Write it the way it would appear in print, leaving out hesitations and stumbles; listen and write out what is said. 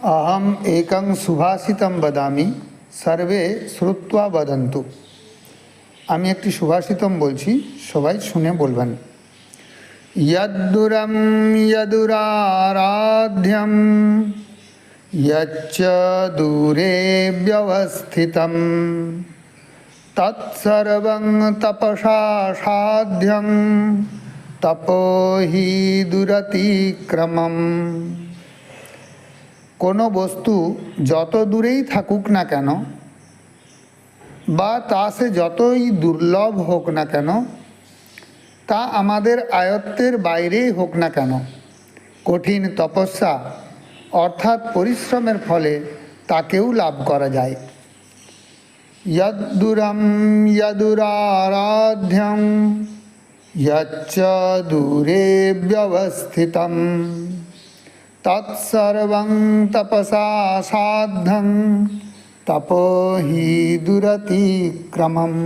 अहम एकं सुभाषितं वदामि सर्वे श्रुत्वा वदन्तु। আমি একটি সুভাষিতম বলছি, সবাই শুনে বলবেন। यद्दूरं यदुराराध्यं यच्च दूरे व्यवस्थितं तत्सर्वं तपसा साध्यं तपो हि दुरतिक्रमम्। কোনো বস্তু যত দূরেই থাকুক না কেন বা তা সে যতই দুর্লভ হোক না কেন, তা আমাদের আয়ত্তের বাইরেই হোক না কেন, কঠিন তপস্যা অর্থাৎ পরিশ্রমের ফলে তাকেও লাভ করা যায়। यद्दूरं यदुराराध्यं यच्च दूरे व्यवस्थितं तत्सर्वं तपसा साध्यं तपो हि दुरतिक्रमम्।